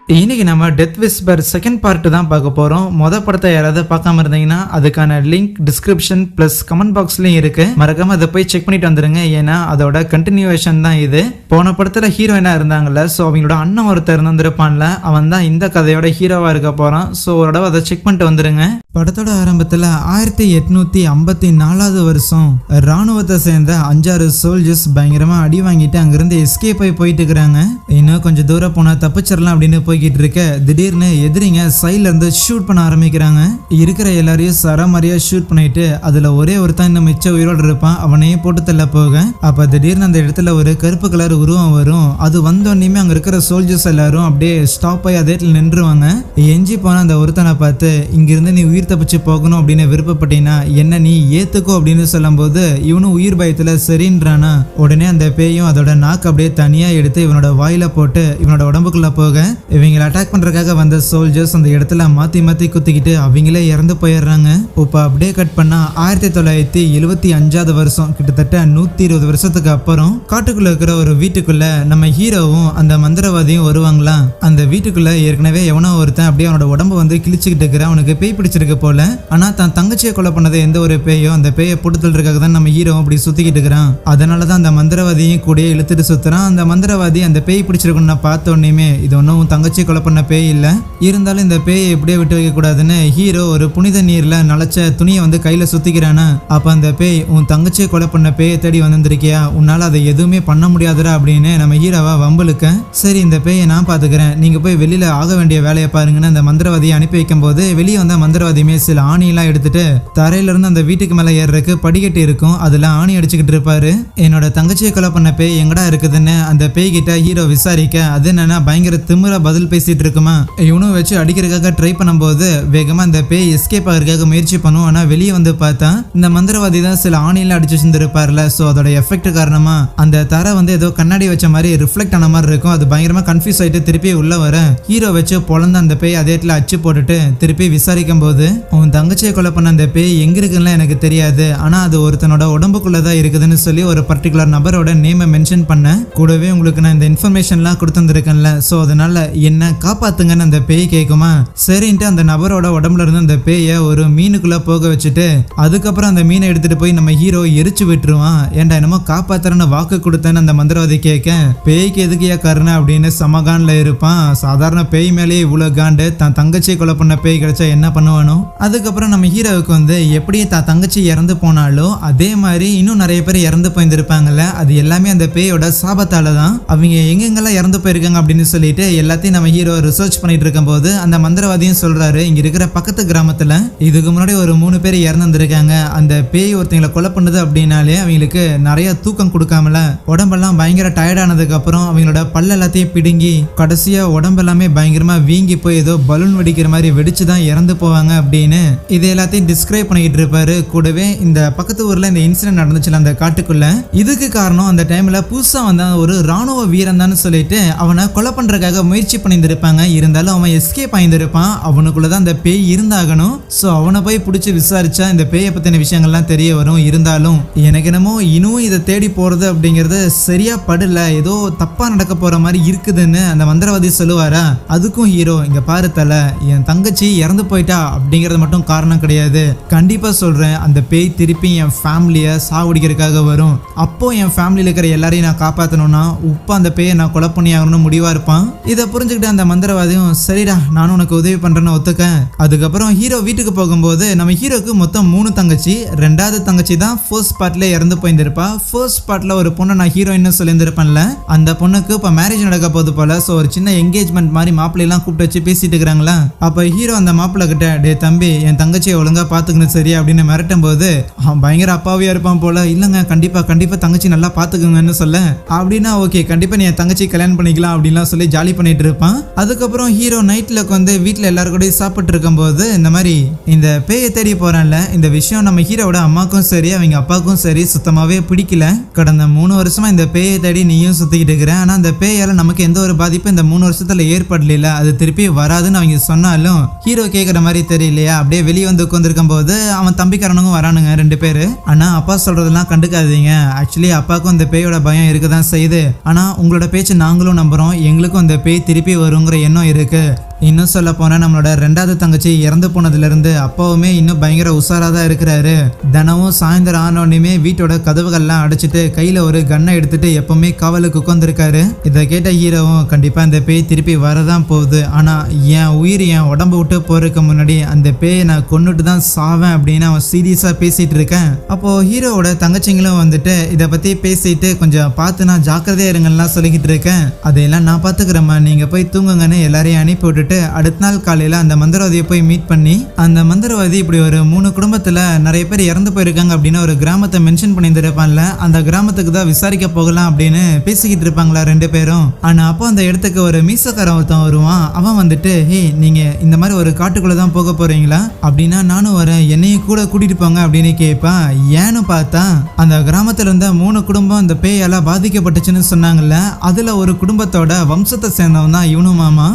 இன்னைக்கு நம்ம death whisper second part தான் பார்க்க போறோம். படத்தை யாராவது பார்க்காம இருந்தீங்கன்னா அதுக்கான லிங்க் டிஸ்கிரிப்ஷன் பிளஸ் கமெண்ட் பாக்ஸ்லயும் இருக்கு. மறக்காம அதை போய் செக் பண்ணிட்டு வந்துருங்க. ஏன்னா அதோட கண்டினியூவேஷன் தான் இது. போன படத்துல ஹீரோயினா இருந்தாங்கல்ல, ஸோ அவங்களோட அண்ணன் ஒருத்தர் இருந்திருப்பான்ல, அவன் தான் இந்த கதையோட ஹீரோவா இருக்க போறான். ஸோ ஒரு தடவை அதை செக் பண்ணிட்டு வந்துருங்க. படத்தோட ஆரம்பத்துல 1854 வருஷம் ராணுவத்தை சேர்ந்த 5-6 சோல்ஜர்ஸ் பயங்கரமா அடி வாங்கிட்டு அங்கிருந்து எஸ்கேப் ஆகி போயிட்டு இருக்கிறாங்க. இன்னும் கொஞ்சம் தூரம் போனா தப்பிச்சிடலாம் அப்படின்னு போய்கிட்டு இருக்க திடீர்னு எதிரிங்க சைட்ல இருந்து ஷூட் பண்ண ஆரம்பிக்கிறாங்க. இருக்கிற எல்லாரையும் சரமாரியா ஷூட் பண்ணிட்டு அதுல ஒரே ஒருத்தன் இன்னும் மிச்ச உயிரோடு இருப்பான், அவனையே போட்டு தள்ள போக அப்ப திடீர்னு அந்த இடத்துல ஒரு கருப்பு கலர் உருவம் வரும். அது வந்தோடனே அங்க இருக்கிற சோல்ஜர்ஸ் எல்லாரும் அப்படியே ஸ்டாப் ஆகி அதே இடத்துல நின்றுவாங்க. எஞ்சி போன அந்த ஒருத்தனை பார்த்து இங்கிருந்து நீ உயிர் தப்பிச்சு போகணும் அப்படின்னு விருப்பப்பட்டீங்கன்னா என்ன நீ ஏத்துக்கோ அப்படின்னு சொல்லும் போது இவனும் உயிர் பயத்துல சரின்றானா. உடனே அந்த பேயும் அதோட நாக்கு அப்படியே தனியா எடுத்து இவனோட வாயில போட்டு இவனோட உடம்புக்குள்ள போக இவங்களை அட்டாக் பண்றதுக்காக வந்த சோல்ஜர்ஸ் அந்த இடத்துல மாத்தி மாத்தி குத்திக்கிட்டு அவங்களே இறந்து போயிடுறாங்க. இப்ப அப்படியே கட் பண்ணா 1975 வருஷம், கிட்டத்தட்ட 120 வருஷத்துக்கு அப்புறம் காட்டுக்குள்ள இருக்கிற ஒரு வீட்டுக்குள்ள நம்ம ஹீரோவும் அந்த மந்திரவாதியும் வருவாங்களாம். அந்த வீட்டுக்குள்ள ஏற்கனவே எவனோ ஒருத்தன் அப்படியே அவனோட உடம்பு வந்து கிழிச்சுக்கிட்டு இருக்கிறான். அவனுக்கு பேய் பிடிச்சிருக்கு போல. ஆனா தன் தங்கச்சியை கொலை பண்ணது எந்த ஒரு பேயோ அந்த பேயை போட்டு தள்ளுறதுக்காக தான் நம்ம ஹீரோ அப்படி சுத்திக்கிட்டு இருக்கிறான். அதனாலதான் அந்த மந்திரவாதியும் கூட இழுத்துட்டு சுத்துறான். அந்த மந்திரவாதி அந்த பேய் பிடிச்சிருக்குன்னு பார்த்த உடனே இது ஒன்னும் தங்கச்சியை கொலை பண்ண பேய் இல்ல, இருந்தாலும் இந்த பேயை எப்படியே விட்டு வைக்க கூடாதுன்னு ஹீரோ ஒரு புனித நீர்ல நனைச்ச துணியை வந்து கையில சுத்திக்கிறானா. அப்ப அந்த பேய் உன் தங்கச்சியை கொலை பண்ண பேயை தேடி வந்திருக்கியா, உன்னால அதை எதுவுமே பண்ண முடியாதுடா அப்படின்னு நம்ம ஹீரோவா வம்பலுக்க. சரி இந்த பேயை நான் பாத்துக்கிறேன், நீங்க போய் வெளியில ஆக வேண்டிய வேலையை பாருங்கன்னு அந்த மந்திரவாதியை அனுப்பி வைக்கும் போது வெளியே வந்த மந்திரவாதி சில ஆணியெல்லாம் எடுத்துட்டு தரையில இருந்து அந்த வீட்டுக்கு மேல ஏறக்கு படிக்கட்டு இருக்கும், அதுல ஆணி அடிச்சுக்கிட்டு இருப்பாரு. என்னோட தங்கச்சியை கொலை பண்ண பேய் எங்கடா இருக்குதுன்னு அந்த பேய் கிட்ட ஹீரோ விசாரிக்க அது என்னன்னா பயங்கர திமிரா பதில் பேசிட்டு இருக்குமா. இவனும் வச்சு அடிக்கிறதுக்காக ட்ரை பண்ணும்போது வேகமா அந்த பேய் எஸ்கேப் ஆகிறதுக்காக முயற்சி பண்ணும். ஆனா வெளியே வந்து பார்த்தா இந்த மந்திரவாதி தான் சில ஆணியெல்லாம் அடிச்சு வச்சிருப்பாருல, சோ அதோட எஃபெக்ட் காரணமா அந்த தரை வந்து ஏதோ கண்ணாடி வச்ச மாதிரி ரிஃப்ளெக்ட் ஆன மாதிரி இருக்கும். அது பயங்கரமா கன்ஃபியூஸ் ஆயிட்டு திருப்பி உள்ள வர ஹீரோ வச்சு பொழந்து அந்த பேய் அதே இடத்துல அச்சு போட்டுட்டு திருப்பி விசாரிக்கும் போது உன் தங்கச்சியை கொலை பண்ண அந்த பேய் எங்க இருக்குன்னு எனக்கு தெரியாது, ஆனா அது ஒருத்தனோட உடம்புக்குள்ளதான் இருக்குதுன்னு சொல்லி ஒரு பர்டிகுலர் நபரோட நேமை மென்ஷன் பண்ண கூடவே உங்களுக்கு நான் இந்த இன்ஃபர்மேஷன்லாம் கொடுத்துருக்கேன்ல, சோ அதனால என்ன காப்பாத்துங்கன்னு அந்த பேய் கேட்குமா. சரின்ட்டு அந்த நபரோட உடம்புல இருந்து அந்த பேயை ஒரு மீனுக்குள்ள போக வச்சுட்டு அதுக்கப்புறம் அந்த மீனை எடுத்துட்டு போய் நம்ம ஹீரோ எரிச்சு விட்டுருவான். ஏன்டா என்னமோ காப்பாத்துறன்னு வாக்கு கொடுத்தேன்னு அந்த மந்திரவாதி கேட்க பேய்க்கு எதுக்கியா கருணை அப்படின்னு சமகான்ல இருப்பான். சாதாரண பேய் மேலேயே இவ்வளவு காண்டு தன் தங்கச்சியை கொலை பண்ண பேய் கிடைச்சா என்ன பண்ணுவானோ. அதுக்கப்புறம் நம்ம ஹீரோவுக்கு வந்து எப்படி தங்கச்சி இறந்து போனாலோ அதே மாதிரி இன்னும் நிறைய பேர் இறந்து போயிருந்திருப்பாங்கல்ல, அது எல்லாமே அந்த பேயோட சாபத்தால தான். அவங்க எங்கெங்கெல்லாம் இறந்து போயிருக்காங்க அப்படின்னு சொல்லிட்டு எல்லாத்தையும் நம்ம ஹீரோ ரிசர்ச் பண்ணிட்டு இருக்கும் போது அந்த மந்திரவாதியும் சொல்றாரு இங்க இருக்கிற பக்கத்து கிராமத்துல இதுக்கு முன்னாடி ஒரு 3 பேர் இறந்துருக்காங்க. அந்த பேய் ஒருத்தங்களை கொலை பண்ணுது அப்படின்னாலே அவங்களுக்கு நிறைய தூக்கம் கொடுக்காமல உடம்பெல்லாம் பயங்கர டயர்டானதுக்கு அப்புறம் அவங்களோட பல்ல எல்லாத்தையும் பிடுங்கி கடைசியா உடம்பெல்லாமே பயங்கரமா வீங்கி போய் ஏதோ பலூன் வெடிக்கிற மாதிரி வெடிச்சுதான் இறந்து போவாங்க அப்படின்னு இது எல்லாத்தையும் டிஸ்கிரைப் பண்ணிட்டு இருப்பாரு. கூடவே இந்த பக்கத்து ஊர்ல இந்த இன்சிடென்ட் நடந்துச்சுல அந்த காட்டுக்குள்ள, இதுக்கு காரணம் அந்த டைம்ல புதுசா வந்த ஒரு ராணுவ வீரன் தான் சொல்லிட்டு அவனை கொலை பண்றதுக்காக முயற்சி பண்ணியிருந்திருப்பாங்க. இருந்தாலும் அவன் எஸ்கேப் ஆயிருந்திருப்பான், அவனுக்குள்ளதான் அந்த பேய் இருந்தாகணும். சோ அவனை போய் பிடிச்சி விசாரிச்சா இந்த பேயை பத்தின விஷயங்கள்லாம் தெரிய வரும். இருந்தாலும் எனக்கு என்னமோ இன்னும் இதை தேடி போறது அப்படிங்கறது சரியா படல, ஏதோ தப்பா நடக்க போற மாதிரி இருக்குதுன்னு அந்த மந்திரவாதி சொல்லுவாரா. அதுக்கும் ஹீரோ இங்க பாரு தல, என் தங்கச்சி இறந்து போயிட்டா அப்படிங்கறது மட்டும் காரணம் கிடையாது, கண்டிப்பா சொல்றேன் அந்த பேய் திருப்பி என் ஃபேமிலியை சாவடிக்கிறதுக்காக வரும். அப்போ என் ஃபேமிலியில இருக்கிற எல்லாரையும் நான் காப்பாற்றணும்னா உப்ப அந்த பேயை நான் கொலை பண்ணி ஆகணும்னு முடிவா இருப்பான். இதை புரிஞ்சுக்கிட்டு அந்த மந்திரவாதியும் சரிடா நானும் உனக்கு உதவி பண்றேன்னு ஒத்துக்க. அதுக்கப்புறம் ஹீரோ வீட்டுக்கு போகும்போது நம்ம ஹீரோக்கு மொத்தம் 3 தங்கச்சி. 2வது தங்கச்சி தான் ஃபர்ஸ்ட் பார்ட்ல இறந்து போயிருந்திருப்பா. ஃபர்ஸ்ட் பார்ட்ல ஒரு பொண்ணை நான் ஹீரோயின் சொல்லியிருந்திருப்பேன்ல, அந்த பொண்ணுக்கு இப்ப மேரேஜ் நடக்க போது போல. ஸோ ஒரு சின்ன என்கேஜ்மெண்ட் மாதிரி மாப்பிள்ளை எல்லாம் கூப்பிட்டு வச்சு பேசிட்டு இருக்கிறாங்களா. அப்ப ஹீரோ அந்த மாப்பிள்ளை கிட்ட டே தம்பி என் தங்கச்சியை ஒழுங்கா பாத்துக்கணும் சரியா அப்படின்னு மிரட்டும் போது அவன் பயங்கர அப்பாவியா இருப்பான் போல. இல்லங்க கண்டிப்பா கண்டிப்பா தங்கச்சி நல்லா பாத்துக்குங்கன்னு சொல்ல அப்படின்னா ஓகே கண்டிப்பா நீ என் தங்கச்சி கல்யாணம் பண்ணிக்கலாம் அப்படின்லாம் சொல்லி ஜாலி பண்ணிட்டு இருப்பான். அதுக்கப்புறம் ஹீரோ நைட்ல வந்து வீட்டுல எல்லாரும் கூட சாப்பிட்டு இருக்கும் போது இந்த மாதிரி இந்த பேயை தேடி போறான்ல, இந்த விஷயம் நம்ம ஹீரோட அம்மாக்கும் சரி அவங்க அப்பாவுக்கும் சரி சுத்தமாவே பிடிக்கல. கடந்த 3 வருஷமா இந்த பேயை தேடி நீயும் சுத்திக்கிட்டு இருக்கிற, ஆனா அந்த பேயால நமக்கு எந்த ஒரு பாதிப்பும் இந்த 3 வருஷத்துல ஏற்படல, அது திருப்பி வராதுன்னு அவங்க சொன்னாலும் ஹீரோ கேக்குற மாதிரி தெரியலையா. அப்படியே வெளியே வந்து உட்காந்துருக்கும் போது அவன் தம்பிக்காரனுங்க வரானுங்க 2 பேரு. ஆனா அப்பா சொல்றதெல்லாம் கண்டுக்காதீங்க, ஆக்சுவலி அப்பாவுக்கும் அந்த பேயோட பயம் இருக்கதான் செய்யுது, ஆனா உங்களோட பேச்சு நாங்களும் நம்புறோம், எங்களுக்கும் அந்த பேய் திருப்பி திருப்பி வருங்கிற எண்ணம் இருக்கு. இன்னும் சொல்ல போனா நம்மளோட 2வது தங்கச்சி இறந்து போனதுல இருந்து அப்பாவுமே இன்னும் பயங்கர உஷாரா தான் இருக்கிறாரு. தினமும் சாயந்தரம் ஆனோடனே வீட்டோட கதவுகள்லாம் அடைச்சிட்டு கையில ஒரு கன்னை எடுத்துட்டு எப்பவுமே காவலுக்கு உட்காந்துருக்காரு. இதை கேட்ட ஹீரோவும் கண்டிப்பா இந்த பேய் திருப்பி வரதான் போகுது, ஆனா என் உயிர் என் உடம்பு விட்டு போறதுக்கு முன்னாடி அந்த பேயை நான் கொன்னுட்டு தான் சாவேன் அப்படின்னு அவன் சீரியஸா பேசிட்டு இருக்கேன். அப்போ ஹீரோவோட தங்கச்சிங்களும் வந்துட்டு இதை பத்தி பேசிட்டு கொஞ்சம் பார்த்து நான் ஜாக்கிரதையா இருங்கலாம் சொல்லிக்கிட்டு இருக்கேன். அதையெல்லாம் நான் பாத்துக்கிறேம்மா, நீங்க போய் தூங்குங்கன்னு எல்லாரையும் அனுப்பி விட்டுட்டு அடுத்த நாள் காலையில அந்த மந்திரவாதியை போய் மீட் பண்ணி அந்த மந்திரவாதி இப்படி ஒரு 3 குடும்பத்துல நிறைய பேர் இறந்து போயிருக்காங்க அப்படின்னு ஒரு கிராமத்தை மென்ஷன் பண்ணியிருப்பான்ல, அந்த கிராமத்துக்கு தான் விசாரிக்க போகலாம் அப்படின்னு பேசிக்கிட்டு இருப்பாங்களா 2 பேரும். ஆனா அப்போ அந்த இடத்துக்கு ஒரு மீசக்காரன் ஒருத்தன் வருவான். அவன் வந்துட்டு ஹே நீங்க இந்த மாதிரி ஒரு காட்டுக்குள்ளதான் போக போறீங்களா அப்படின்னா நானும் வரேன், என்னையும் கூட கூட்டிட்டு போங்க அப்படின்னு கேட்பான். ஏன்னு பார்த்தா அந்த கிராமத்துல இருந்த 3 குடும்பம் அந்த பேயால பாதிக்கப்பட்டுச்சுன்னு சொன்னாங்கல்ல, அதுல ஒரு குடும்பத்தோட வம்சத்தை சேர்ந்தவன் தான் இவனு மாமா.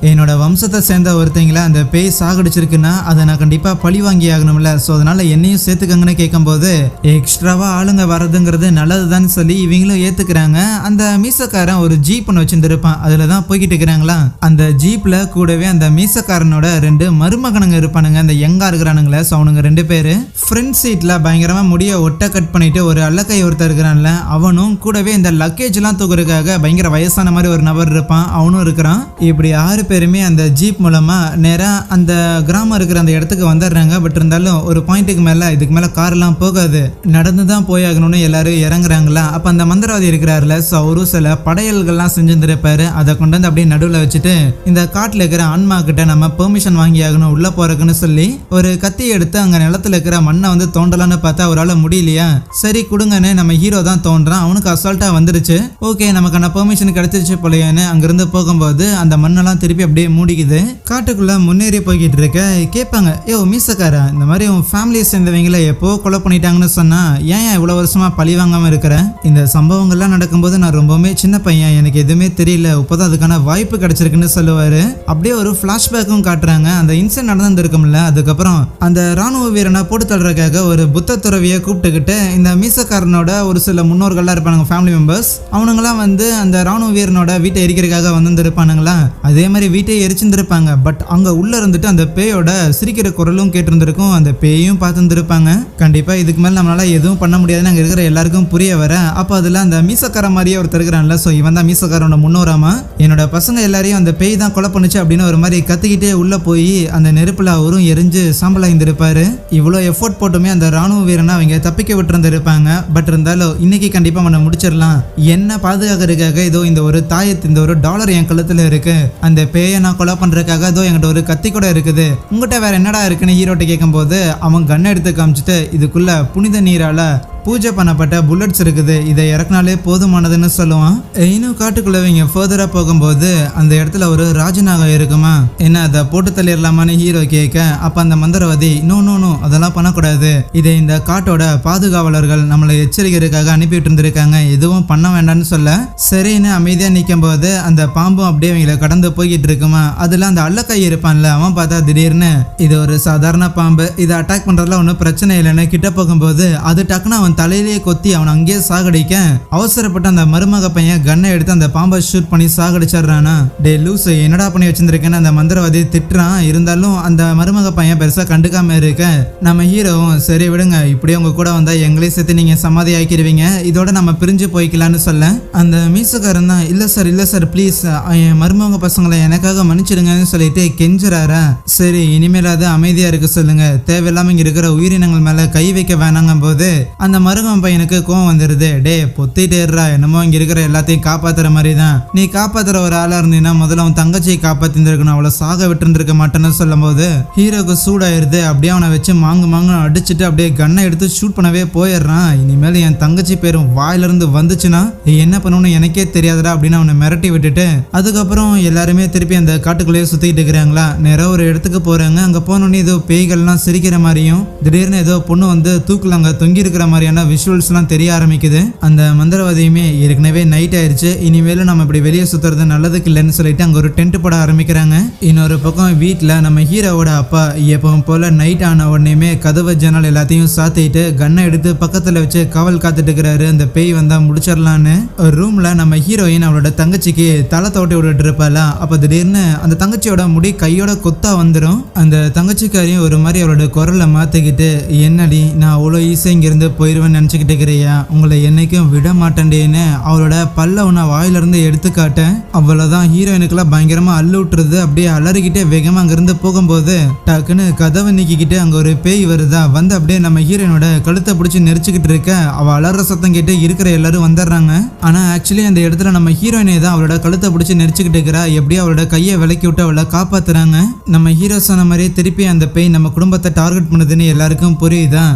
என்னோட வம்சத்தை சேர்ந்த ஒருத்தங்கள அந்த பேய் சாகடிச்சிருக்குன்னா அதை நான் கண்டிப்பா பழி வாங்கி ஆகணும்ல, ஸோ அதனால என்னையும் சேர்த்துக்கங்கன்னு கேட்கும்போது எக்ஸ்ட்ராவா ஆளுங்க வர்றதுங்கிறது நல்லதுதான் சொல்லி இவங்களும் ஏத்துக்கிறாங்க. அந்த மீசக்காரன் ஒரு ஜீப் ஒன்று வச்சுருப்பான், அதுல தான் போய்கிட்டு இருக்கிறாங்களா. அந்த ஜீப்ல கூடவே அந்த மீசக்காரனோட 2 மருமகனுங்க இருப்பானுங்க, அந்த யங்கா இருக்கிறானுங்களே. ஸோ அவனுங்க 2 பேரு ஃப்ரண்ட் சீட்ல பயங்கரமா முடிய ஒட்ட கட் பண்ணிட்டு ஒரு அல்லக்கை ஒருத்தர் இருக்கிறான்ல, அவனும் கூடவே இந்த லக்கேஜ் எல்லாம் தூக்குறதுக்காக பயங்கர வயசான மாதிரி ஒரு நபர் இருப்பான், அவனும் இருக்கிறான். இப்படி 6 பேருமே அந்த ஜீப் மூலமா நேரா அந்த கிராமம் இருக்கிற அந்த இடத்துக்கு வந்துடுறாங்க. பட் இருந்தாலும் ஒரு பாயிண்ட்டுக்கு மேல இதுக்கு மேல கார் எல்லாம் போகாது, நடந்து தான் போயாகணும்னு எல்லாரும் இறங்குறாங்களா. அப்ப அந்த மந்திரவாதி இருக்கிறாருல, ஸோ அவரும் சில படையல்கள்லாம் செஞ்சுருப்பாரு. அதை கொண்டு வந்து அப்படியே நடுவில் வச்சுட்டு இந்த காட்டுல இருக்கிற ஆன்மா கிட்ட நம்ம பெர்மிஷன் வாங்கி ஆகணும் உள்ள போறதுக்குன்னு சொல்லி ஒரு கத்தி எடுத்து அங்க நிலத்துல இருக்கிற மண்ணை வந்து தோண்டலான்னு பார்த்தா அவரால் முடியலையா. சரி கொடுங்கன்னு நம்ம ஹீரோ தான் தோன்றான். அவனுக்கு அசால்ட்டா வந்துருச்சு. ஓகே நமக்கான பெர்மிஷன் கிடைச்சிருச்சு போலையான்னு அங்கிருந்து போகும்போது அந்த மண்ணெல்லாம் திருப்பி அப்படியே மூடிக்குது. காட்டுக்குள்ள முன்னேறி போய்கிட்டு இருக்க கேட்பாங்க, யோ மீசக்காரா இந்த மாதிரி உன் ஃபேமிலியை சேர்ந்தவங்கள எப்போ கொலை பண்ணிட்டாங்கன்னு சொன்னா ஏன் இவ்வளவு வருஷமா பழி வாங்காம இருக்கிற? இந்த சம்பவங்கள்லாம் நடக்கும்போது நான் ரொம்பவுமே சின்ன பையன், எனக்கு எதுவுமே தெரியல, இப்போதான் அதுக்கான வாய்ப்பு கிடைச்சிருக்குன்னு சொல்லுவாரு. அப்படியே ஒரு பிளாஷ்பேக்கும் காட்டுறாங்க. அந்த இன்சிடென்ட் நடந்துருக்கும்ல, அதுக்கப்புறம் அந்த ராணுவ வீரனை போட்டு தள்ளுறதுக்காக ஒரு புத்த துறவியை கூப்பிட்டுக்கிட்டு இந்த மீசக்காரனோட ஒரு சில முன்னோர்கள்லாம் இருப்பானுங்க, ஃபேமிலி மெம்பர்ஸ், அவனுங்களாம் வந்து அந்த ராணுவ வீரனோட வீட்டை எரிக்கிறதுக்காக வந்திருப்பானுங்களா. அதே மாதிரி வீட்டை எரிச்சிருந்திருப்பாங்க. பட் அங்க உள்ள இருந்துட்டு அந்த பேயோட சிரிக்கிற குரலும் கேட்டிருந்திருக்கும், அந்த பேயும் பார்த்துருப்பாங்க. கண்டிப்பா இதுக்கு மேல நம்மளால எதுவும் பண்ண முடியாதுன்னு அங்க இருக்கிற எல்லாருக்கும் புரிய வர அப்ப அதுல அந்த மீசக்கார மாதிரியே ஒருத்தர் இருக்கிறான்ல, சோ இவன் தான் மீசக்காரனோட முன்னோராமா. என்னோட பசங்க எல்லாரையும் அந்த பேய் தான் கொலை பண்ணுச்சு அப்படின்னு ஒரு மாதிரி கத்திக்கிட்டே உள்ள போய் அந்த நெருப்புல அவரும் எரிஞ்சு சாம்பலாயிருந்திருப்பாரு. இவ்வளவு எஃபோர்ட் போட்டுமே அந்த ராணுவ வீரனை அவங்க தப்பிக்க விட்டுருந்திருப்பாங்க. பட் இருந்தாலும் இன்னைக்கு கண்டிப்பா அவனை முடிச்சிடலாம், என்ன பாதுகாக்கிறதுக்காக இதோ இந்த ஒரு தாயத்து இந்த ஒரு டாலர் என் கழுத்துல இருக்கு, அந்த பேயை நான் கொலை பண்றதுக்காக அதோ என்கிட்ட ஒரு கத்தி கூட இருக்குது, உங்ககிட்ட வேற என்னடா இருக்குன்னு ஹீரோட்ட கேட்கும்போது அவன் கன் எடுத்து காமிச்சிட்டு இதுக்குள்ள புனித நீரால பூஜை பண்ணப்பட்ட புல்லட்ஸ் இருக்குது, இதை இறக்குனாலே போதுமானதுன்னு சொல்லுவான். இன்னும் காட்டுக்குள்ளவங்க ஃபர்தரா போகும்போது அந்த இடத்துல ஒரு ராஜநாகம் இருக்குமா, என்ன அதை போட்டு தள்ளிடலாமான்னு ஹீரோ கேட்க அப்ப அந்த மந்திரவாதி நோ நோ நோ அதெல்லாம் பண்ணக்கூடாது, இதை இந்த காட்டோட பாதுகாவலர்கள் நம்மளை எச்சரிக்கிறதுக்காக அனுப்பிட்டு இருந்திருக்காங்க, எதுவும் பண்ண வேண்டாம்னு சொல்ல சரின்னு அமைதியா நிற்கும் போது அந்த பாம்பும் அப்படியே அவங்களை கடந்து போய்கிட்டு இருக்குமா. அதுல அந்த அல்லக்கை இருப்பான்ல, அவன் பார்த்தா திடீர்னு இது ஒரு சாதாரண பாம்பு, இதை அட்டாக் பண்றதுல ஒன்றும் பிரச்சனை இல்லைன்னு கிட்ட போகும்போது அது டக்குன்னு தலையிலேயே கொத்தி அவன் அங்கேயே சாகடிக்க அவசரப்பட்ட அந்த மருமக பையன் கன்னை எடுத்து அந்த பாம்பை ஷூட் பண்ணி சாகடிச்சிடுறானா. டே லூஸ் என்னடா பண்ணி வச்சிருந்திருக்கேன்னு அந்த மந்திரவாதி திட்டுறான். இருந்தாலும் அந்த மருமக பையன் பெருசா கண்டுக்காம இருக்க நம்ம ஹீரோவும் சரி விடுங்க, இப்படியே உங்க கூட வந்தா எங்களையும் சேர்த்து நீங்க சமாதி ஆக்கிடுவீங்க, இதோட நம்ம பிரிஞ்சு போய்க்கலான்னு சொல்ல அந்த மீசக்காரன் தான் இல்ல சார் ப்ளீஸ் என் மருமக பசங்களை எனக்காக மன்னிச்சிடுங்கன்னு சொல்லிட்டு கெஞ்சுறாரா. சரி இனிமேலாவது அமைதியா இருக்க சொல்லுங்க, தேவையில்லாம இங்க இருக்கிற உயிரினங்கள் மேல கை வைக்க வேணாங்கும் போது அந்த மருமகன் பையனுக்கு கோவம் வந்துருது. டே பொத்திட்டேறா, என்னமோ இங்க இருக்கிற எல்லாத்தையும் காப்பாத்துற மாதிரி தான், நீ காப்பாத்துற ஒரு ஆளா இருந்தீங்கன்னா முதல்ல அவன் தங்கச்சியை காப்பாத்திருக்கணும், அவளை சாக விட்டுருந்துருக்க மாட்டேன்னு சொல்லும் போது ஹீரோக்கு சூடாயிருது. அப்படியே அவனை வச்சு மாங்கு அடிச்சுட்டு அப்படியே கன்னை எடுத்து ஷூட் பண்ணவே போயிடுறான். இனிமேல் என் தங்கச்சி பேரும் வாயிலிருந்து வந்துச்சுன்னா என்ன பண்ணணும்னு எனக்கே தெரியாதுடா அப்படின்னு அவனை மிரட்டி விட்டுட்டு அதுக்கப்புறம் எல்லாருமே திருப்பி அந்த காட்டுக்குள்ளேயே சுத்திட்டு இருக்கிறாங்களா. நேரா ஒரு இடத்துக்கு போறாங்க. அங்க போனோடனே ஏதோ பேய்கள்லாம் சிரிக்கிற மாதிரியும் திடீர்னு ஏதோ பொண்ணு வந்து தூக்குல அங்க தொங்கி இருக்கிற மாதிரியான மாதிரியான விஷுவல்ஸ்லாம் தெரிய ஆரம்பிக்குது. அந்த மந்திரவாதியுமே ஏற்கனவே நைட் ஆயிடுச்சு, இனிமேலும் நம்ம இப்படி வெளியே சுத்துறது நல்லதுக்கு இல்லைன்னு சொல்லிட்டு அங்க ஒரு டென்ட் போட ஆரம்பிக்கிறாங்க. இன்னொரு பக்கம் வீட்டுல நம்ம ஹீரோவோட அப்பா எப்பவும் போல நைட் ஆன உடனேயுமே கதவு ஜன்னல் எல்லாத்தையும் சாத்திட்டு கன்னை எடுத்து பக்கத்துல வச்சு காவல் காத்துட்டு இருக்கிறாரு. அந்த பேய் வந்தா முடிச்சிடலான்னு ரூம்ல நம்ம ஹீரோயின் அவளோட தங்கச்சிக்கு தலை தோட்டி விட்டுட்டு இருப்பாள. அப்ப திடீர்னு அந்த தங்கச்சியோட முடி கையோட கொத்தா வந்துடும். அந்த தங்கச்சிக்காரையும் ஒரு மாதிரி அவளோட குரலை மாத்திக்கிட்டு, என்னடி நான் அவ்வளோ ஈஸியா இங்கிருந்து போயிருவேன்னு நினைச்சுக்கிட்டு இருக்கிறியா, உங்களை என்னைக்கும் விட மாட்டேன்னு அவளோட பல்ல உன்னை வாயிலிருந்து எடுத்து காட்டேன். அவ்வளவுதான் ஹீரோயினுக்கெல்லாம் பயங்கரமா அள்ளு விட்டுருது. அப்படியே அலறிக்கிட்டே வேகமா அங்கிருந்து போகும்போது டக்குன்னு கதவை நீக்கிக்கிட்டு அங்க ஒரு பேய் வருதா, வந்து அப்படியே நம்ம ஹீரோயினோட கழுத்தை பிடிச்சி நெரிச்சுக்கிட்டு இருக்க. அவ அலற சத்தம் கேட்டு இருக்கிற எல்லாரும் வந்துடுறாங்க. ஆனா ஆக்சுவலி அந்த இடத்துல நம்ம ஹீரோயினே தான் அவளோட கழுத்தை பிடிச்சி நெரிச்சுக்கிட்டு இருக்கிறா. எப்படியோ அவளோட கையை விலக்கி விட்டு அவளை காப்பாத்துறாங்க. நம்ம ஹீரோ சொன்ன மாதிரியே திருப்பி அந்த பேய் நம்ம குடும்பத்தை டார்கெட் பண்ணுதுன்னு எல்லாருக்கும் புரியுதா.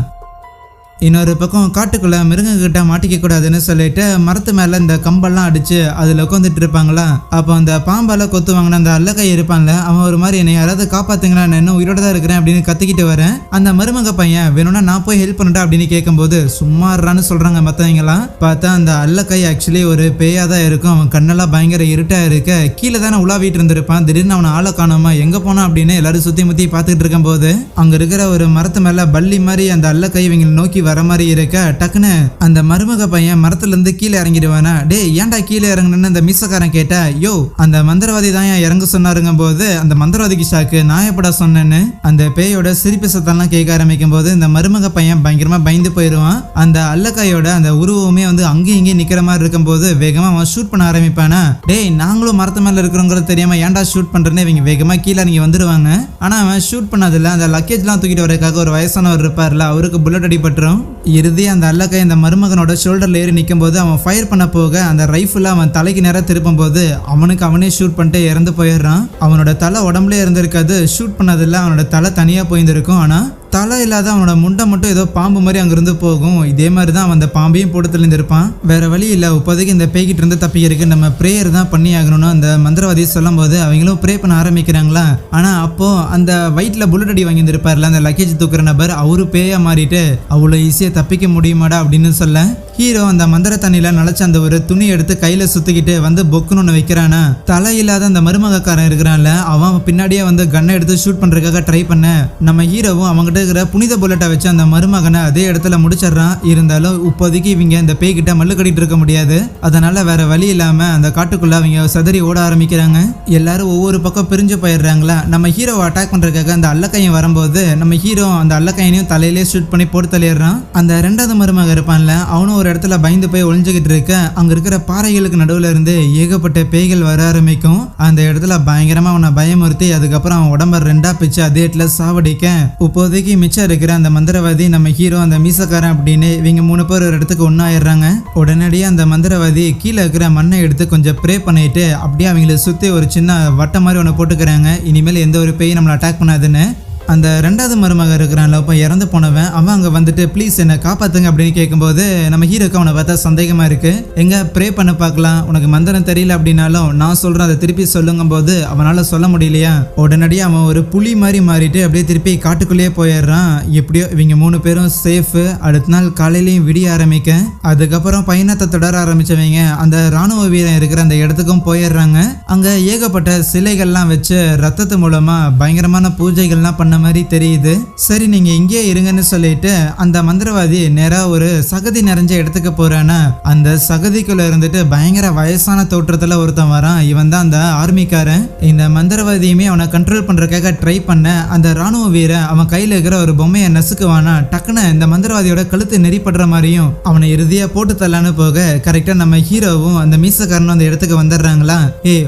இன்னொரு பக்கம் காட்டுக்குள்ள மிருகங்கிட்ட மாட்டிக்க கூடாதுன்னு சொல்லிட்டு மரத்து மேல இந்த கம்பெல்லாம் அடிச்சு அதுல உட்காந்துட்டு இருப்பாங்களா. அப்போ அந்த பாம்பால கொத்து வாங்கின அந்த அல்லக்கை இருப்பான்ல, அவன் ஒரு மாதிரி என்னை யாராவது காப்பாத்துங்களா, நான் இன்னும் உயிரோட தான் இருக்கிறேன் அப்படின்னு கத்திக்கிட்டு வரேன். அந்த மருமக பையன் வேணும்னா நான் போய் ஹெல்ப் பண்ணட்டா அப்படின்னு கேட்கும்போது சும்மாறான்னு சொல்றாங்க மத்தவங்கலாம். பார்த்தா அந்த அல்லக்கை ஆக்சுவலி ஒரு பேயா தான் இருக்கும். அவன் கண்ணெல்லாம் பயங்கர இருட்டா இருக்க, கீழே தானே உலாவிட்டு இருந்திருப்பான். திடீர்னு அவனை ஆளை காணாம எங்க போனா அப்படின்னு எல்லாரும் சுத்தி முத்தி பாத்துக்கிட்டு இருக்கும் போது அங்க இருக்கிற ஒரு மரத்து மேல பள்ளி மாதிரி அந்த அல்லக்கை இவங்களை நோக்கி வர மாதிரி இருக்க, டக்குன்னு அந்த மருமக பையன் மரத்துல இருந்து கீழே இறங்கிடுவானா. டே ஏன்டா கீழே இறங்குன்னு அந்த மிஸ்ஸக்காரன் கேட்டா, யோ அந்த மந்திரவாதி தான் இறங்க சொன்னாருங்க போது அந்த மந்திரவாதிக்கு ஷாக்கு, நான் எப்படா சொன்னேன்னு அந்த பேயோட சிரிப்பு சத்தம்லாம் கேட்க ஆரம்பிக்கும் போது இந்த மருமக பையன் பயங்கரமா பயந்து போயிடுவான். அந்த அல்லக்காயோட அந்த உருவமே வந்து அங்கேயும் இங்கேயும் நிக்கிற மாதிரி இருக்கும் போது வேகமா அவன் ஷூட் பண்ண ஆரம்பிப்பானா. டேய் நாங்களும் மரத்து மேல இருக்கிறோங்கிறது தெரியாம ஏன்டா ஷூட் பண்றேன்னு இவங்க வேகமா கீழே இறங்கி வந்துடுவாங்க. ஆனா அவன் ஷூட் பண்ணதில்ல. அந்த லக்கேஜ்லாம் தூக்கிட்டு வரதுக்காக ஒரு வயசானவர் இருப்பார்ல, அவருக்கு புல்லட் அடிபட்டுரும். இறுதி அந்த அல்லக்கை இந்த மருமகனோட ஷோல்டர்ல ஏறி நிற்கும் போது அவன் ஃபயர் பண்ண போக அந்த ரைஃபிள் அவன் தலைக்கு நேரம் திருப்பும் போது அவனுக்கு அவனே ஷூட் பண்ணிட்டு இறந்து போயிடுறான். அவனோட தலை உடம்புல இருந்திருக்காது, ஷூட் பண்ணதில்ல, அவனோட தலை தனியா போயிருந்திருக்கும். ஆனா தலை இல்லாத அவனோட முண்டை மட்டும் ஏதோ பாம்பு மாதிரி அங்கிருந்து போகும். இதே மாதிரி தான் அவன் அந்த பாம்பையும் போட்டு தெளிந்திருப்பான். வேற வழி இல்லை, இப்போதைக்கு இந்த பேய்கிட்ட இருந்து தப்பிக்கிறதுக்கு நம்ம ப்ரேயர் தான் பண்ணி ஆகணும்னு அந்த மந்திரவாதி சொல்லும் போது அவங்களும் ப்ரே பண்ண ஆரம்பிக்கிறாங்களா. ஆனா அப்போ அந்த வயிற்றுல புல்லட் அடி வாங்கியிருப்பார்ல அந்த லக்கேஜ் தூக்குற நபர், அவரு பேயா மாறிட்டு அவ்வளோ ஈஸியா தப்பிக்க முடியுமாடா அப்படின்னு சொல்ல ஹீரோ அந்த மந்திர தண்ணியில நினைச்ச அந்த ஒரு துணி எடுத்து கையில சுத்திக்கிட்டு வந்து பொக்குன்னு ஒன்று வைக்கிறானா. தலை இல்லாத அந்த மருமகக்காரன் இருக்கிறான்ல, அவன் பின்னாடியே வந்து கன்னை எடுத்து ஷூட் பண்றதுக்காக ட்ரை பண்ண நம்ம ஹீரோவும் அவங்ககிட்ட இருக்கிற புனித புல்லட்டை வச்சு அந்த மருமகனை அதே இடத்துல முடிச்சிடறான். இருந்தாலும் இப்போதைக்கு இவங்க இந்த பேய் கிட்ட மல்லு கட்டிட்டு இருக்க முடியாது. அதனால வேற வழி இல்லாம அந்த காட்டுக்குள்ள அவங்க சதறி ஓட ஆரம்பிக்கிறாங்க. எல்லாரும் ஒவ்வொரு பக்கம் பிரிஞ்சு போயிடுறாங்களா. நம்ம ஹீரோவை அட்டாக் பண்றதுக்காக அந்த அல்லக்கையும் வரும்போது நம்ம ஹீரோ அந்த அல்லக்கையனையும் தலையிலேயே ஷூட் பண்ணி போட்டு தள்ளிடுறான். அந்த ரெண்டாவது மருமக இருப்பான்ல, அவனும் ஒரு இடத்துல பயந்து போய் ஒளிஞ்சுக்கிட்டு இருக்க, அங்க இருக்கிற பாறைகளுக்கு நடுவுல இருந்து ஏகப்பட்ட பேய்கள் வர ஆரம்பிக்கும். அந்த இடத்துல பயங்கரமா அவனை பயமுறுத்தி அதுக்கப்புறம் அவன் உடம்ப ரெண்டா பிச்சு அதே இடத்துல சாவடிக்க, இப்போதைக்கு மிச்சம் இருக்கிற அந்த மந்திரவாதி நம்ம ஹீரோ அந்த மீசக்காரன் அப்படின்னு இவங்க 3 பேர் ஒரு இடத்துக்கு ஒன்னாயிடுறாங்க. உடனடியே அந்த மந்திரவாதி கீழே இருக்கிற மண்ணை எடுத்து கொஞ்சம் ப்ரே பண்ணிட்டு அப்படியே அவங்களை சுத்தி ஒரு சின்ன வட்டம் மாதிரி ஒன்று போட்டுக்கிறாங்க. இனிமேல் எந்த ஒரு பேயும் நம்மளை அட்டாக் பண்ணாதுன்னு. அந்த ரெண்டாவது மருமக இருக்கிறான்ல, இப்போ இறந்து போனவன், அவன் அங்கே வந்துட்டு ப்ளீஸ் என்னை காப்பாத்துங்க அப்படின்னு கேட்கும்போது நம்ம ஹீரோக்கு அவனை பார்த்தா சந்தேகமாக இருக்கு. எங்க ப்ரே பண்ண பார்க்கலாம், உனக்கு மந்திரம் தெரியல அப்படின்னாலும் நான் சொல்கிறேன் அதை திருப்பி சொல்லுங்கும் போது அவனால் சொல்ல முடியலையா. உடனடியாக அவன் ஒரு புலி மாதிரி மாறிட்டு அப்படியே திருப்பி காட்டுக்குள்ளேயே போயிடுறான். எப்படியோ இவங்க 3 பேரும் சேஃபு. அடுத்த நாள் காலையிலையும் விடிய ஆரம்பிக்க, அதுக்கப்புறம் பயணத்தை தொடர ஆரம்பிச்சவங்க அந்த ராணுவ வீரன் இருக்கிற அந்த இடத்துக்கும் போயிடுறாங்க. அங்கே ஏகப்பட்ட சிலைகள்லாம் வச்சு ரத்தத்து மூலமா பயங்கரமான பூஜைகள்லாம் பண்ண மாதிரி தெரியுது. சரி நீங்க இங்கே இருங்கன்னு சொல்லிட்டு அந்த மந்திரவாதி நேரா ஒரு சகதி நிறைஞ்ச இடத்துக்கு போறானா. அந்த சகதிக்குள்ள இருந்துட்டு பயங்கர வயசான தோற்றத்துல ஒருத்தன் வரான். இவன் தான் அந்த ஆர்மிக்காரன். இந்த மந்திரவாதியுமே அவனை கண்ட்ரோல் பண்றதுக்காக ட்ரை பண்ண அந்த ராணுவ வீரன் அவன் கையில இருக்கிற ஒரு பொம்மையை நசுக்குவானா. டக்குன்னு இந்த மந்திரவாதியோட கழுத்து நெறிப்படுற மாதிரியும் அவனை இறுதியா போட்டு தள்ளான்னு போக கரெக்டா நம்ம ஹீரோவும் அந்த மீசக்காரனும் அந்த இடத்துக்கு வந்துடுறாங்களா.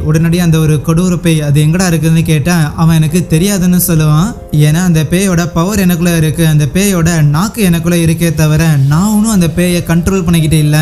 உடனடியாக அந்த ஒரு கொடூர பேய் அது எங்கடா இருக்குதுன்னு கேட்டா அவன் எனக்கு தெரியாதுன்னு சொல்லுவான். ஏன்னா அந்த பேயோட பவர் எனக்குள்ள இருக்கு, அந்த பேயோட நாக்கு எனக்குள்ள இருக்கே தவிர நான் ஒன்றும் அந்த பேயை கண்ட்ரோல் பண்ணிக்கிட்டே இல்லை,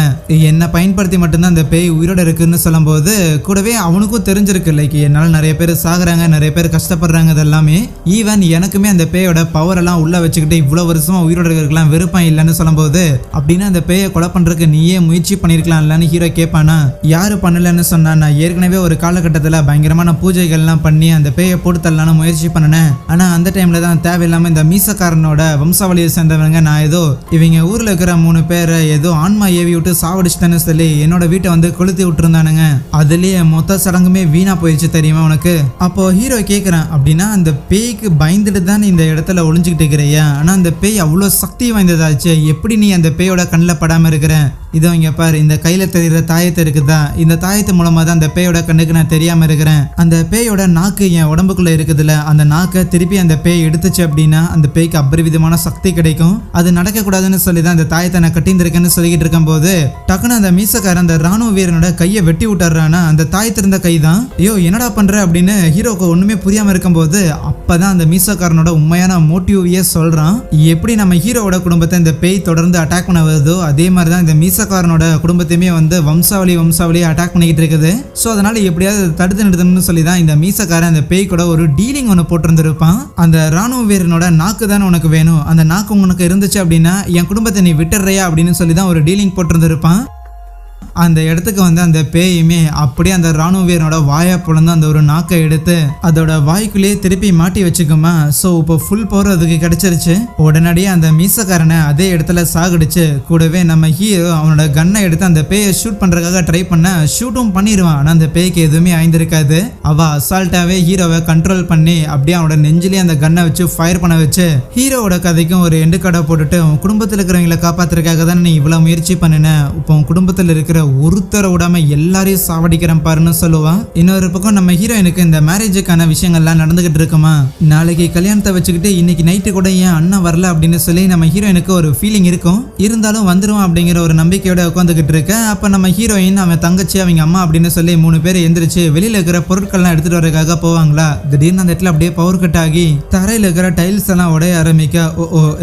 என்னை பயன்படுத்தி மட்டும்தான் அந்த பேய் உயிரோட இருக்குன்னு சொல்லும் போது கூடவே அவனுக்கும் தெரிஞ்சிருக்கு லைக் என்னால் நிறைய பேர் சாகுறாங்க, நிறைய பேர் கஷ்டப்படுறாங்க. இதெல்லாமே ஈவன் எனக்குமே அந்த பேயோட பவர் எல்லாம் உள்ள வச்சுக்கிட்டு இவ்வளவு வருஷமா உயிரோட இருக்கலாம் விருப்பம் இல்லைன்னு சொல்லும் போது அப்படின்னா அந்த பேயை கொலை பண்றதுக்கு நீயே முயற்சி பண்ணிருக்கலாம்லன்னு ஹீரோ கேட்பானா. யாரு பண்ணலன்னு சொன்னா, நான் ஏற்கனவே ஒரு காலகட்டத்தில் பயங்கரமான பூஜைகள்லாம் பண்ணி அந்த பேயை போட்டு தரலான்னு முயற்சி பண்ணினேன். ஆனா அந்த டைம் டைம்ல தான் தேவையில்லாம இந்த மீசக்காரனோட வம்சாவளியை சேர்ந்தவங்க நான் ஏதோ இவங்க ஊர்ல இருக்கிற 3 பேரை ஏதோ ஆன்மா ஏவி விட்டு சாவடிச்சுட்டேன்னு சொல்லி என்னோட வீட்டை வந்து கொளுத்தி விட்டுருந்தானுங்க. அதுலயே மொத்த சடங்குமே வீணா போயிடுச்சு தெரியுமா உனக்கு? அப்போ ஹீரோ கேக்குறான், அப்படின்னா அந்த பேய்க்கு பயந்துட்டு தான் இந்த இடத்துல ஒளிஞ்சுக்கிட்டு இருக்கிறியா? ஆனா அந்த பேய் அவ்வளவு சக்தி வாய்ந்ததாச்சு, எப்படி நீ அந்த பேயோட கண்ணில் படாம இருக்கிற? இதோ இங்க பாரு, இந்த கையில தெரியுற தாயத்தை இருக்குதா, இந்த தாயத்து மூலமா தான் அந்த பேயோட கண்ணுக்கு நான் தெரியாம இருக்கிறேன். அந்த பேயோட நாக்கு என் உடம்புக்குள்ள இருக்குதுல, அந்த நாக்கை திருப்பி அந்த பேய் எடுத்துச்சு அப்படின்னா அந்த பேய்க்கு அபரிவிதமான சக்தி கிடைக்கும். அது நடக்க கூடாதுன்னு சொல்லி தான் அந்த தாயத்தை நான் கட்டியிருந்திருக்கேன்னு சொல்லிக்கிட்டு இருக்கும் போது டக்குன்னு அந்த மீசக்காரன் அந்த ராணுவ வீரனோட கையை வெட்டி விட்டுறானா. அந்த தாயத்திருந்த கை தான். ஐயோ என்னடா பண்ற அப்படின்னு ஹீரோக்கு ஒண்ணுமே புரியாம இருக்கும் போது அப்பதான் அந்த மீசக்காரனோட உண்மையான மோட்டிவே சொல்றான். எப்படி நம்ம ஹீரோவோட குடும்பத்தை இந்த பேய் தொடர்ந்து அட்டாக் பண்ண வருதோ அதே மாதிரிதான் இந்த மீசக்காரனோட குடும்பத்தையுமே வந்து வம்சாவளி அட்டாக் பண்ணிக்கிட்டு இருக்குது. ஸோ அதனால எப்படியாவது தடுத்து நிறுத்தணும்னு சொல்லி தான் இந்த மீசக்காரன் அந்த பேய் கூட ஒரு டீலிங் ஒன்று போட்டிருந்திருப்பான். அந்த ராணுவ வீரனோட நாக்கு தானே உனக்கு வேணும், அந்த நாக்கு உனக்கு இருந்துச்சு அப்படின்னா என் குடும்பத்தை நீ விட்டுறியா அப்படின்னு சொல்லி தான் ஒரு டீலிங் போட்டிருந்திருப்பான். அந்த இடத்துக்கு வந்து அந்த பேயுமே அப்படியே அந்த ராணுவ வீரனோட வாயை பிளந்து அந்த ஒரு நாக்கை எடுத்து அதோட வாய்க்குள்ளேயே திருப்பி மாட்டி வச்சுக்குமா. ஸோ இப்போ ஃபுல் பவர் அதுக்கு கிடைச்சிருச்சு. உடனடியே அந்த மீசக்காரனை அதே இடத்துல சாகடிச்சு கூடவே நம்ம ஹீரோ அவனோட கன்னை எடுத்து அந்த பேயை ஷூட் பண்றதுக்காக ட்ரை பண்ண ஷூட்டும் பண்ணிடுவான். ஆனால் அந்த பேய்க்கு எதுவுமே ஆய்ந்திருக்காது. அவ அசால்ட்டாவே ஹீரோவை கண்ட்ரோல் பண்ணி அப்படியே அவனோட நெஞ்சிலேயே அந்த கன்னை வச்சு ஃபயர் பண்ண வச்சு ஹீரோவோட கதைக்கும் ஒரு எண்டு கடை போட்டுட்டு உன் குடும்பத்தில் இருக்கிறவங்களை காப்பாத்துறதுக்காக தான் நீ இவ்வளவு முயற்சி பண்ணின, இப்போ உன் குடும்பத்தில் இருக்கிற ஒருத்தரை விடாம எல்லாரையும் சாவடிக்கிறேன் பாருன்னு சொல்லுவான். இன்னொரு பக்கம் நம்ம ஹீரோயினுக்கு இந்த மேரேஜுக்கான விஷயங்கள்லாம் நடந்துகிட்டு இருக்குமா. நாளைக்கு கல்யாணத்தை வச்சுக்கிட்டு இன்னைக்கு நைட்டு கூட ஏன் அண்ணன் வரல அப்படின்னு சொல்லி நம்ம ஹீரோயினுக்கு ஒரு ஃபீலிங் இருக்கும். இருந்தாலும் வந்துருவான் அப்படிங்கிற ஒரு நம்பிக்கையோட உட்காந்துக்கிட்டு இருக்க. அப்ப நம்ம ஹீரோயின் அவன் தங்கச்சி அவங்க அம்மா அப்படின்னு சொல்லி 3 பேர் எந்திரிச்சு வெளியில இருக்கிற பொருட்கள்லாம் எடுத்துட்டு வரதுக்காக போவாங்களா. திடீர்னு அந்த இடத்துல அப்படியே பவர் கட் ஆகி தரையில இருக்கிற டைல்ஸ் எல்லாம் உடைய ஆரம்பிக்க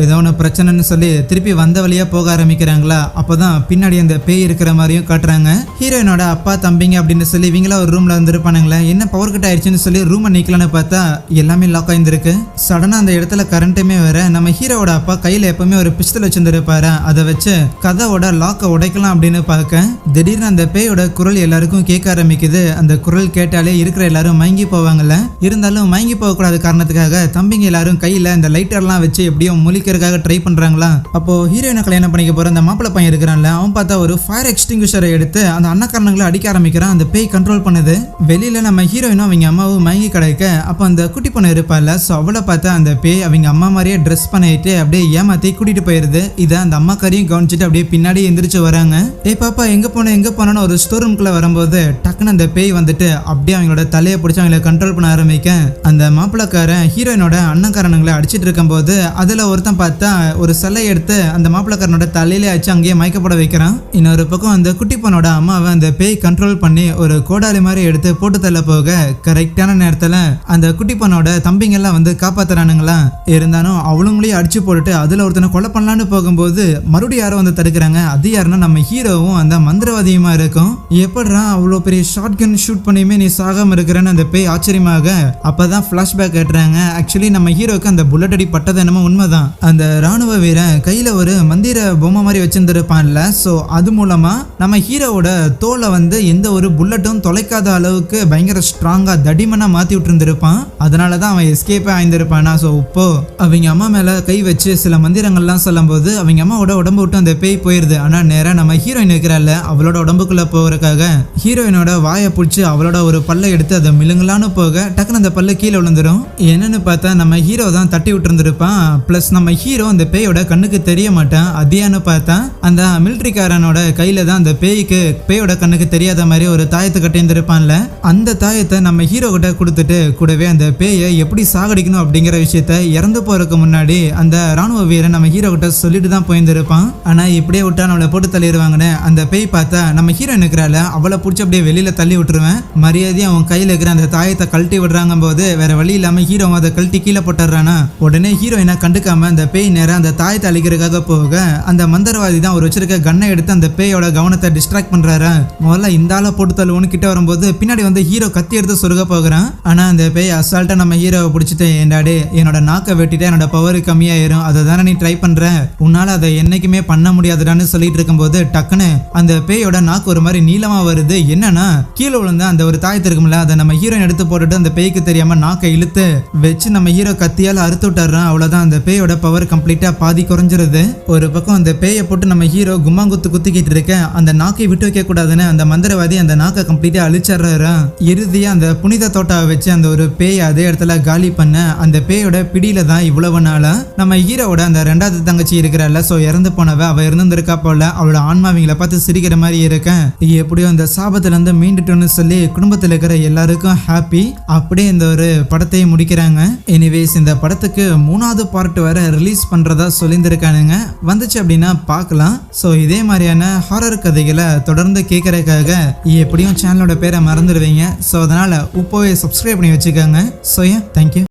ஏதோ ஒன்று பிரச்சனைன்னு சொல்லி திருப்பி வந்த வழியா போக ஆரம்பிக்கிறாங்களா. அப்பதான் பின்னாடி அந்த பேய் இருக்கிற மாதிரியும் காட்டுறாங்க. ஹீரோயினோட அப்பா தம்பிங்க அப்படின்னு சொல்லி இவங்கள ஒரு ரூம்ல இருந்திருப்பானுங்களே. என்ன பவர் கட் ஆயிடுச்சுன்னு சொல்லி ரூமை நீக்கலான்னு பார்த்தா எல்லாமே லாக் ஆயிருந்திருக்கு. சடனா அந்த இடத்துல கரண்ட்டுமே வேற. நம்ம ஹீரோவோட அப்பா கையில எப்பவுமே ஒரு பிஸ்டல் வச்சிருந்திருப்பாரு. அதை வச்சு கதவோட லாக்கை உடைக்கலாம் அப்படின்னு பார்க்க திடீர்னு அந்த பேயோட குரல் எல்லாருக்கும் கேட்க ஆரம்பிக்குது. அந்த குரல் கேட்டாலே இருக்கிற எல்லாரும் மயங்கி போவாங்கல்ல. இருந்தாலும் மயங்கி போகக்கூடாத காரணத்துக்காக தம்பிங்க எல்லாரும் கையில இந்த லைட்டர்லாம் வச்சு எப்படியும் முழிக்கிறதுக்காக ட்ரை பண்றாங்களா. அப்போ ஹீரோயினை கல்யாணம் பண்ணிக்க போற அந்த மாப்பிள்ளை பையன் இருக்கிறான்ல, அவன் பார்த்தா ஒரு ஃபயர் எக்ஸ்டிங்விஷரை எடுத்து அந்த அண்ணக்காரங்களை அடிக்க ஆரம்பிக்கிறான். அந்த பேய் கண்ட்ரோல் பண்ணுது. வெளியில நம்ம ஹீரோயினும் அவங்க அம்மாவும் மயங்கி கிடைக்க அப்ப அந்த குட்டி பொண்ணு இருப்பால, சோ அவளை பார்த்தா அந்த பேய் அவங்க அம்மா மாதிரியே ட்ரெஸ் பண்ணிட்டு அப்படியே ஏமாத்தி கூட்டிட்டு போயிருது. இதை அந்த அம்மாக்காரையும் கவனிச்சுட்டு அப்படியே பின்னாடி எந்திரிச்சு வராங்க. ஏய் பாப்பா எங்க போனோன்னு ஒரு ஸ்டோர் ரூம்குள்ள வரும்போது டக்குன்னு அந்த பேய் வந்துட்டு அப்படியே அவங்களோட தலையை பிடிச்சி அவங்களை கண்ட்ரோல் பண்ண ஆரம்பிக்க அந்த மாப்பிள்ளக்காரன் ஹீரோயினோட அண்ணக்காரனுங்களை அடிச்சிட்டு இருக்கும் போது அதுல ஒருத்தன் பார்த்தா ஒரு சிலை எடுத்து அந்த மாப்பிள்ளக்காரனோட தலையிலே வச்சு அங்கேயே மயக்கப்பட வைக்கிறான். இன்னொரு பக்கம் அந்த குட்டி பொண்ணோட அம்மாவை அந்த பேய் கண்ட்ரோல் பண்ணி ஒரு கோடாலி மாதிரி எடுத்து போட்டு தள்ள போக கரெக்டான நேரத்துல அந்த குட்டி பொண்ணோட தம்பிங்க எல்லாம் வந்து காப்பாத்துறானுங்களா. இருந்தாலும் அவளுங்களையும் அடிச்சு போட்டுட்டு அதுல ஒருத்தனை கொலை பண்ணலான்னு போகும்போது மறுபடியும் யாரும் வந்து தடுக்கிறாங்க. அது யாருன்னா நம்ம ஹீரோவும் அந்த மந்திரவாதியுமா இருக்கும். எப்படா அவ்வளோ பெரிய ஷார்ட் கன் ஷூட் பண்ணியுமே நீ சாகாம இருக்கிறேன்னு அந்த பேய் ஆச்சரியமாக அப்பதான் பிளாஷ்பேக் கேட்டுறாங்க. ஆக்சுவலி நம்ம ஹீரோக்கு அந்த புல்லட் அடி பட்டது என்னமோ உண்மைதான். அந்த ராணுவ வீரன் கையில ஒரு மந்திர பொம்மை மாதிரி வச்சிருந்திருப்பான்ல, சோ அது மூலமா நம்ம ஹீரோவோட தோலை வந்து எந்த ஒரு புல்லட்டும் தொலைக்காத அளவுக்கு பயங்கர ஸ்ட்ராங்கா தடிமனா மாத்தி விட்டுருந்திருப்பான். அதனாலதான் அவன் எஸ்கேப்பே ஆயிருந்திருப்பானா. ஸோ இப்போ அவங்க அம்மா மேல கை வச்சு சில மந்திரங்கள்லாம் சொல்லும் போது அவங்க அம்மாவோட உடம்பு விட்டு அந்த பேய் போயிருது. ஆனா நேரம் நம்ம ஹீரோயின் இருக்கிறாள் அவளோட உடம்புக்குள்ள போறதுக்காக ஹீரோயினோட வாயை பிடிச்சி அவளோட ஒரு பல்லை எடுத்து அதை மிளுங்கலான்னு போக டக்குன்னு அந்த பல்ல கீழே விழுந்துரும். என்னன்னு பார்த்தா நம்ம ஹீரோ தான் தட்டி விட்டுருந்துருப்பான். பிளஸ் நம்ம ஹீரோ அந்த பேயோட கண்ணுக்கு தெரிய மாட்டான். அதியான்னு பார்த்தா அந்த மிலிட்ரிக்காரனோட கையில தான் அந்த பேயோட கண்ணுக்கு தெரியாத மாதிரி ஒரு தாயத்தை கட்டியிருந்திருப்பான்ல. அந்த தாயத்தை நம்ம ஹீரோ கிட்ட கொடுத்துட்டு கூடவே அந்த பேயை எப்படி சாகடிக்கணும் அப்படிங்கிற விஷயத்த இறந்து போறதுக்கு முன்னாடி அந்த ராணுவ வீரன் நம்ம ஹீரோ கிட்ட சொல்லிட்டு தான் போயிருந்திருப்பான். ஆனா இப்படியே விட்டா நம்மளை போட்டு தள்ளிடுவாங்கன்னு அந்த பேய் பார்த்தா நம்ம ஹீரோ இருக்கிறாள் அவளை பிடிச்சி அப்படியே வெளியில தள்ளி விட்டுருவேன். மரியாதையா அவன் கையில இருக்கிற அந்த தாயத்தை கழட்டி விடுறாங்க போது வேற வழி இல்லாம ஹீரோ அதை கழட்டி கீழே போட்டுறானா. உடனே ஹீரோயினை கண்டுக்காம அந்த பேய் நேரம் அந்த தாயத்தை அழிக்கிறதுக்காக போக அந்த மந்திரவாதி தான் ஒரு வச்சிருக்க கண்ணை எடுத்து அந்த பேயோட கவனத்தை டிஸ்ட்ராக்ட் பண்றாரு. முதல்ல இந்த ஆளை போட்டு தள்ளுவோன்னு கிட்ட வரும்போது பின்னாடி வந்து ஹீரோ கத்தி எடுத்து சொருக போகிறான். ஆனா அந்த பேய் அசால்ட்டா நம்ம ஹீரோவை பிடிச்சிட்டு, ஏண்டாடே என்னோட நாக்கை வெட்டிட்டு என்னோட பவர் கம்மியாயிரும், அதை தானே நீ ட்ரை பண்ற, உன்னால அதை என்னைக்குமே பண்ண முடியாதுடான்னு சொல்லிட்டு இருக்கும்போது டக்குன்னு அந்த பேயோட நாக்கு ஒரு மாதிரி நீளமா வருது. என்னன்னா கீழே விழுந்த அந்த ஒரு தாயத்து இருக்கும்ல, அதை நம்ம ஹீரோயின் எடுத்து போட்டுட்டு அந்த பேய்க்கு தெரியாம நாக்கை இழுத்து வச்சு நம்ம ஹீரோ கத்தியால அறுத்து விட்டுறான். அவ்வளவுதான், அந்த பேயோட பவர் கம்ப்ளீட்டா பாதி குறைஞ்சிருது. ஒரு பக்கம் அந்த பேயை போட்டு நம்ம ஹீரோ கும்மாங்குத்து குத்திக்கிட்டு இருக்க, அந்த நாக்கை விட்டு வைக்க கூடாதுன்னு அந்த மந்திரவாதி அந்த நாக்கை கம்ப்ளீட்டா அழிச்சிடுறாரு. இறுதியா அந்த புனித தோட்டாவை வச்சு அந்த ஒரு பேய் அதே இடத்துல காலி பண்ண, அந்த பேயோட பிடியில தான் இவ்வளவு நாளா நம்ம ஹீரோவோட அந்த ரெண்டாவது தங்கச்சி இருக்கிறாள், சோ இறந்து போனவ, அவ இருந்திருக்கா போல. அவளோட ஆன்மாவிங்களை பார்த்து சிரிக்கிற மாதிரி இருக்கேன். எப்படியோ அந்த சாபத்துல இருந்து மீண்டுட்டோன்னு சொல்லி குடும்பத்தில் இருக்கிற எல்லாருக்கும் ஹாப்பி. அப்படியே இந்த ஒரு படத்தையும் முடிக்கிறாங்க. எனிவேஸ் இந்த படத்துக்கு 3வது பார்ட் வர ரிலீஸ் பண்றதா சொல்லியிருந்திருக்கானுங்க. வந்துச்சு அப்படின்னா பார்க்கலாம். ஸோ இதே மாதிரியான ஹாரர் கதைகளை தொடர்ந்து கேட்கறதுக்காக எப்படியும் சேனலோட பேரை மறந்துடுவீங்க. ஸோ அதனால இப்போவே சப்ஸ்கிரைப் பண்ணி வச்சுக்கோங்க. So thank you.